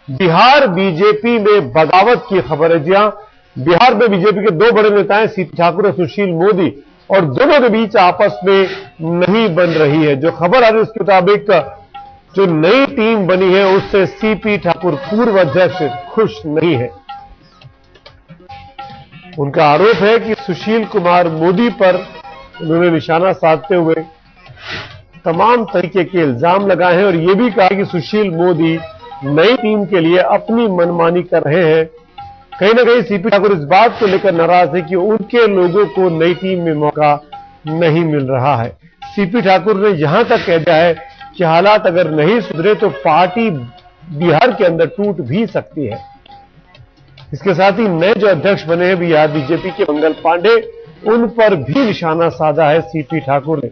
Bihar BJP में बगावत की खबर है। जी हां, बिहार में बीजेपी के दो बड़े नेता हैं, सीपी ठाकुर और सुशील मोदी, और दोनों के बीच आपस में नहीं बन रही है। जो खबर आ रही है उसके मुताबिक जो नई टीम बनी है उससे सीपी ठाकुर पूर्व अध्यक्ष खुश नहीं है। उनका आरोप है कि सुशील कुमार मोदी पर उन्होंने निशाना साधते हुए तमाम तरीके के इल्जाम लगाए हैं और यह भी कहा कि सुशील मोदी नई टीम के लिए अपनी मनमानी कर रहे हैं। कहीं ना कहीं सीपी ठाकुर इस बात को लेकर नाराज है कि उनके लोगों को नई टीम में मौका नहीं मिल रहा है। सीपी ठाकुर ने यहां तक कह दिया है कि हालात अगर नहीं सुधरे तो पार्टी बिहार के अंदर टूट भी सकती है। इसके साथ ही नए जो अध्यक्ष बने हैं बिहार बीजेपी के मंगल पांडे, उन पर भी निशाना साधा है सीपी ठाकुर ने।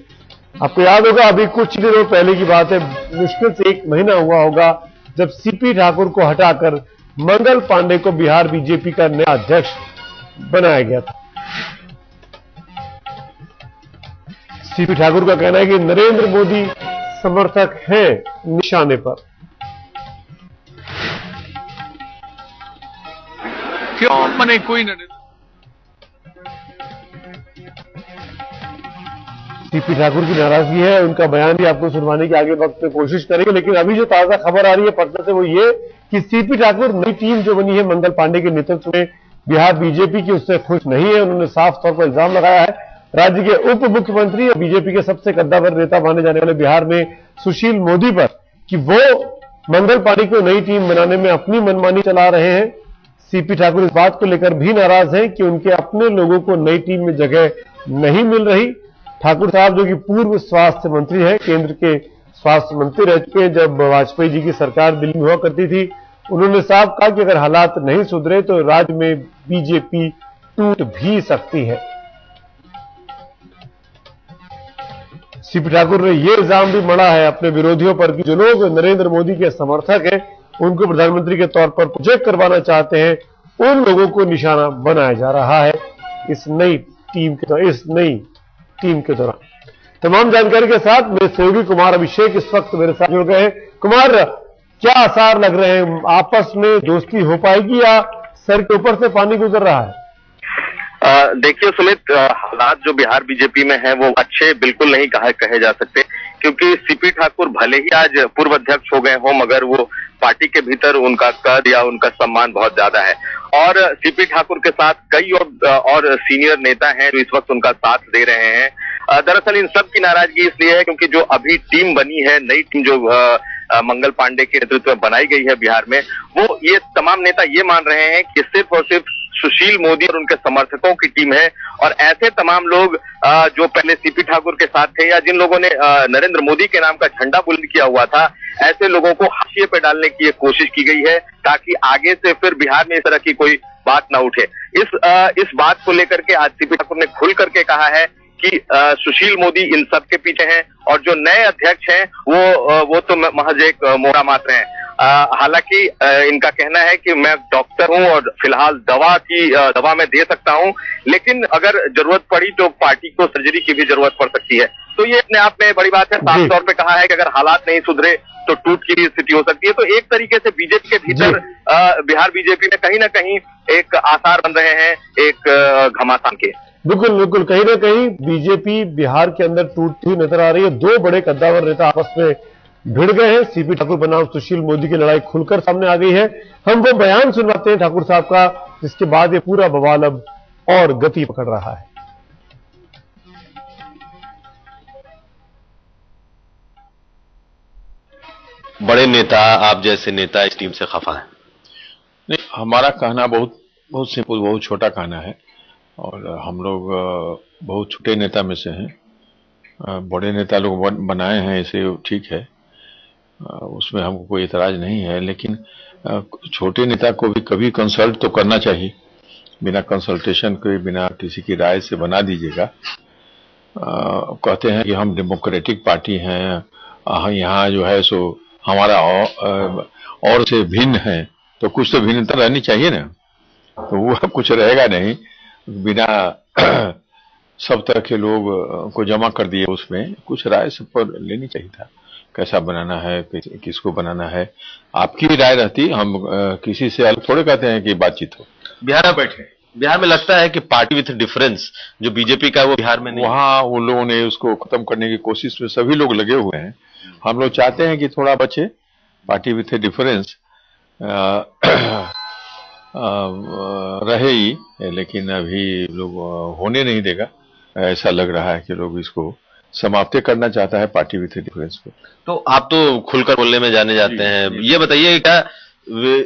आपको याद होगा अभी कुछ दिनों पहले की बात है, मुश्किल से 1 महीना हुआ होगा जब सीपी ठाकुर को हटाकर मंगल पांडे को बिहार बीजेपी का नया अध्यक्ष बनाया गया था। सीपी ठाकुर का कहना है कि नरेंद्र मोदी समर्थक हैं निशाने पर। क्यों मने कोई नहीं। सीपी ठाकुर की नाराजगी है, उनका बयान भी आपको सुनवाने की आगे वक्त में कोशिश करेंगे। लेकिन अभी जो ताजा खबर आ रही है पटना से वो ये कि सीपी ठाकुर नई टीम जो बनी है मंगल पांडे के नेतृत्व में बिहार बीजेपी की, उससे खुश नहीं है। उन्होंने साफ तौर पर इल्जाम लगाया है राज्य के उप मुख्यमंत्री और बीजेपी के सबसे कद्दावर नेता माने जाने वाले बिहार में सुशील मोदी पर कि वो मंगल पांडे को नई टीम बनाने में अपनी मनमानी चला रहे हैं। सीपी ठाकुर इस बात को लेकर भी नाराज हैं कि उनके अपने लोगों को नई टीम में जगह नहीं मिल रही। ठाकुर साहब जो कि पूर्व स्वास्थ्य मंत्री है, केंद्र के स्वास्थ्य मंत्री रह चुके हैं जब वाजपेयी जी की सरकार दिल्ली में हुआ करती थी, उन्होंने साफ कहा कि अगर हालात नहीं सुधरे तो राज्य में बीजेपी टूट भी सकती है। सीपी ठाकुर ने यह इल्जाम भी मढ़ा है अपने विरोधियों पर कि जो लोग नरेंद्र मोदी के समर्थक हैं, उनको प्रधानमंत्री के तौर पर प्रोजेक्ट करवाना चाहते हैं, उन लोगों को निशाना बनाया जा रहा है इस नई टीम के दौरान। तमाम जानकारी के साथ मेरे सहयोगी कुमार अभिषेक इस वक्त मेरे साथ जुड़ गए हैं। कुमार, क्या आसार लग रहे हैं, आपस में दोस्ती हो पाएगी या सर के ऊपर से पानी गुजर रहा है? देखिए सुमित, हालात जो बिहार बीजेपी में है वो अच्छे बिल्कुल नहीं कहे जा सकते, क्योंकि सीपी ठाकुर भले ही आज पूर्व अध्यक्ष हो गए हों मगर वो पार्टी के भीतर उनका कद या उनका सम्मान बहुत ज्यादा है और सीपी ठाकुर के साथ कई और सीनियर नेता हैं जो इस वक्त उनका साथ दे रहे हैं। दरअसल इन सब की नाराजगी इसलिए है क्योंकि जो अभी टीम बनी है, नई टीम जो मंगल पांडे के नेतृत्व में बनाई गई है बिहार में, वो ये तमाम नेता ये मान रहे हैं कि सिर्फ और सिर्फ सुशील मोदी और उनके समर्थकों की टीम है और ऐसे तमाम लोग जो पहले सीपी ठाकुर के साथ थे या जिन लोगों ने नरेंद्र मोदी के नाम का झंडा बुलंद किया हुआ था, ऐसे लोगों को हाशिए पे डालने की एक कोशिश की गई है ताकि आगे से फिर बिहार में इस तरह की कोई बात ना उठे। इस बात को लेकर के आज सीपी ठाकुर ने खुल करके कहा है कि सुशील मोदी इन सब के पीछे हैं और जो नए अध्यक्ष हैं वो तो महज एक मोहरा मात्र हैं। हालांकि इनका कहना है कि मैं डॉक्टर हूं और फिलहाल दवा मैं दे सकता हूं, लेकिन अगर जरूरत पड़ी तो पार्टी को सर्जरी की भी जरूरत पड़ सकती है। तो ये अपने आप में बड़ी बात है। साफ तौर पे कहा है कि अगर हालात नहीं सुधरे तो टूट की स्थिति हो सकती है। तो एक तरीके से बीजेपी के भीतर बिहार बीजेपी में कहीं ना कहीं एक आसार बन रहे हैं एक घमासान के। बिल्कुल कहीं ना कहीं बीजेपी बिहार के अंदर टूटती हुई नजर आ रही है। दो बड़े कद्दावर नेता आपस में भिड़ गए हैं। सीपी ठाकुर बनाम सुशील मोदी की लड़ाई खुलकर सामने आ गई है। हम वो बयान सुनवाते हैं ठाकुर साहब का, जिसके बाद ये पूरा बवाल अब और गति पकड़ रहा है। बड़े नेता, आप जैसे नेता इस टीम से खफा है? नहीं, हमारा कहना बहुत सिंपल, बहुत छोटा कहना है और हम लोग बहुत छोटे नेता में से हैं। बड़े नेता लोग बनाए हैं, इसे ठीक है, उसमें हमको कोई इतराज नहीं है, लेकिन छोटे नेता को भी कभी कंसल्ट तो करना चाहिए। बिना कंसल्टेशन के, बिना किसी की राय से बना दीजिएगा। कहते हैं कि हम डेमोक्रेटिक पार्टी हैं, यहाँ जो है सो हमारा और से भिन्न है, तो कुछ तो भिन्नता रहनी चाहिए ना। तो वो कुछ रहेगा नहीं, बिना सब तरह के लोग को जमा कर दिए, उसमें कुछ राय सब पर लेनी चाहिए था। कैसा बनाना है, किसको बनाना है, आपकी भी राय रहती। हम किसी से अलग थोड़े कहते हैं कि बातचीत हो। बिहार में बैठे, बिहार में लगता है कि पार्टी विथ डिफरेंस जो बीजेपी का है वो बिहार में नहीं, वहां उन लोगों ने उसको खत्म करने की कोशिश में सभी लोग लगे हुए हैं। हम लोग चाहते हैं कि थोड़ा बचे पार्टी विथ डिफरेंस रहे ही, लेकिन अभी लोग होने नहीं देगा। ऐसा लग रहा है कि लोग इसको समाप्त करना चाहता है पार्टी विथ डिफरेंस को। तो आप तो खुलकर बोलने में जाने जाते हैं, ये बताइए क्या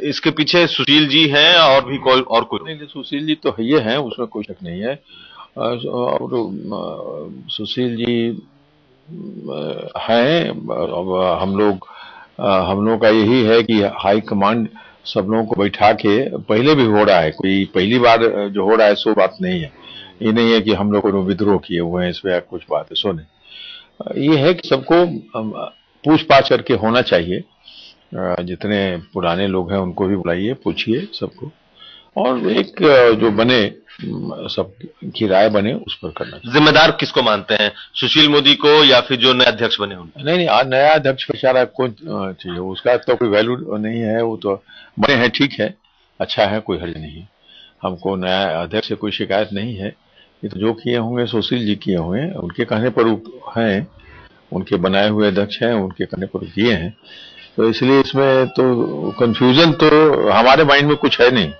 इसके पीछे सुशील जी हैं और भी कोई और कोई? नहीं, सुशील जी तो ये हैं, उसमें कोई शक नहीं है। और सुशील जी हैं। अब हम लोग का यही है कि हाई कमांड सब लोगों को बैठा के, पहले भी हो रहा है, कोई पहली बार जो हो रहा है सो बात नहीं है। ये नहीं है कि हम लोग को विद्रोह किए हुए हैं, इसमें कुछ बात है सो नहीं। ये है कि सबको पूछ पाछ करके होना चाहिए। जितने पुराने लोग हैं उनको भी बुलाइए, पूछिए सबको, और एक जो बने सबकी राय बने उस पर करना चाहिए। जिम्मेदार किसको मानते हैं, सुशील मोदी को या फिर जो नए अध्यक्ष बने उनको? नहीं, नया अध्यक्ष बेचारा कौन चाहिए, उसका तो कोई वैल्यू नहीं है। वो तो बने हैं, ठीक है, अच्छा है, कोई हर्ज नहीं। हमको नया अध्यक्ष से कोई शिकायत नहीं है। ये तो जो किए होंगे सुशील जी किए हुए हैं, उनके कहने पर हैं, उनके बनाए हुए अध्यक्ष हैं, उनके कहने पर किए हैं। तो इसलिए इसमें तो कंफ्यूजन तो हमारे माइंड में कुछ है नहीं,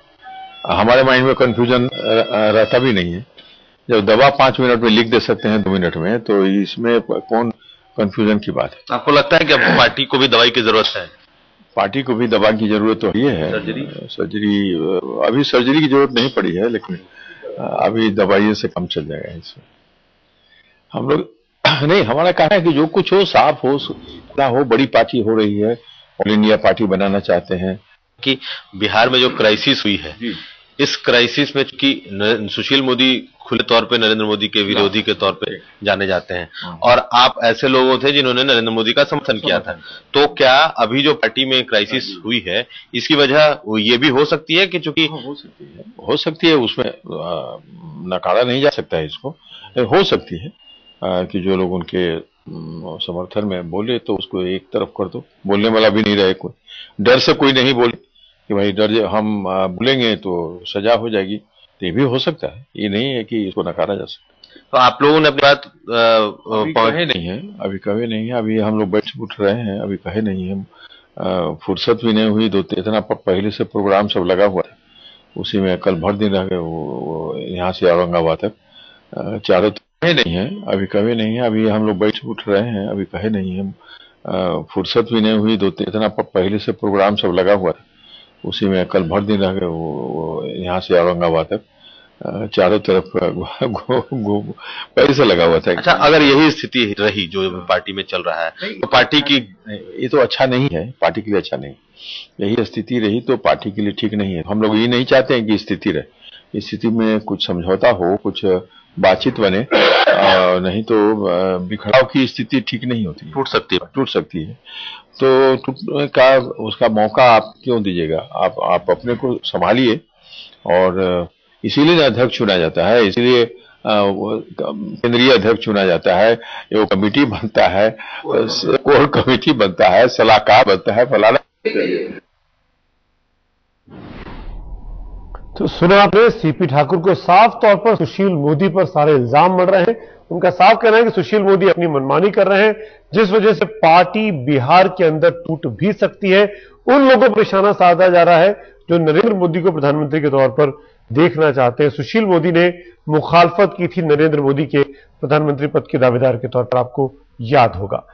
हमारे माइंड में कंफ्यूजन रहता भी नहीं है। जब दवा 5 मिनट में लिख दे सकते हैं 2 मिनट में, तो इसमें कौन कंफ्यूजन की बात है? आपको लगता है कि अब पार्टी को भी दवाई की जरूरत है? पार्टी को भी दवा की जरूरत तो ये है। सर्जरी अभी सर्जरी की जरूरत नहीं पड़ी है, लेकिन अभी दवाइयों से कम चल जाएगा इसमें। हम लोग नहीं, हमारा कहना है कि जो कुछ हो साफ हो, हो। बड़ी पार्टी हो रही है, ऑल इंडिया पार्टी बनाना चाहते हैं। कि बिहार में जो क्राइसिस हुई है, इस क्राइसिस में चूंकि सुशील मोदी खुले तौर पे नरेंद्र मोदी के विरोधी के तौर पे जाने जाते हैं, और आप ऐसे लोगों थे जिन्होंने नरेंद्र मोदी का समर्थन किया था, तो क्या अभी जो पार्टी में क्राइसिस हुई है इसकी वजह ये भी हो सकती है कि चूंकि हो सकती है, उसमें नकारा नहीं जा सकता है इसको, हो सकती है कि जो लोग उनके समर्थन में बोले तो उसको एक तरफ कर दो, बोलने वाला भी नहीं रहे कोई, डर से कोई नहीं बोले कि भाई डर हम बोलेंगे तो सजा हो जाएगी, तो ये भी हो सकता है। ये नहीं है कि इसको नकारा जा सकता। तो आप लोगों ने अपनी बात कहे नहीं है, अभी कहे नहीं है, अभी हम लोग बैठ उठ रहे हैं, अभी कहे नहीं है। फुर्सत भी नहीं हुई, इतना पहले से प्रोग्राम सब लगा हुआ था, उसी में कल भर दिन रह गए यहाँ से औरंगाबाद तक। चारों कहे नहीं है, अभी कहे नहीं है, अभी हम लोग बैठ उठ रहे हैं, अभी कहे नहीं है। फुर्सत भी नहीं हुई, इतना पहले से प्रोग्राम सब लगा हुआ था, उसी में कल भर दिन रह गए यहाँ से औरंगाबाद तक। चारों तरफ पहले से लगा हुआ था। अच्छा, अगर यही स्थिति रही जो पार्टी में चल रहा है, तो पार्टी की ये तो अच्छा नहीं है, पार्टी के लिए अच्छा नहीं। यही स्थिति रही तो पार्टी के लिए ठीक नहीं है। हम लोग ये नहीं चाहते हैं कि स्थिति रहे। इस स्थिति में कुछ समझौता हो, कुछ बातचीत बने, नहीं तो बिखराव की स्थिति ठीक नहीं होती, टूट सकती है। तो टूटने का उसका मौका आप क्यों दीजिएगा? आप अपने को संभालिए, और इसीलिए अध्यक्ष चुना जाता है, इसीलिए केंद्रीय अध्यक्ष चुना जाता है, वो कमेटी बनता है, कोर कमेटी बनता है, सलाहकार बनता है, फलाना। तो सुना आपने सीपी ठाकुर को साफ तौर पर सुशील मोदी पर सारे इल्जाम मढ़ रहे हैं। उनका साफ कहना है कि सुशील मोदी अपनी मनमानी कर रहे हैं, जिस वजह से पार्टी बिहार के अंदर टूट भी सकती है। उन लोगों पर निशाना साधा जा रहा है जो नरेंद्र मोदी को प्रधानमंत्री के तौर पर देखना चाहते हैं। सुशील मोदी ने मुखालफत की थी नरेंद्र मोदी के प्रधानमंत्री पद के दावेदार के तौर पर, आपको याद होगा।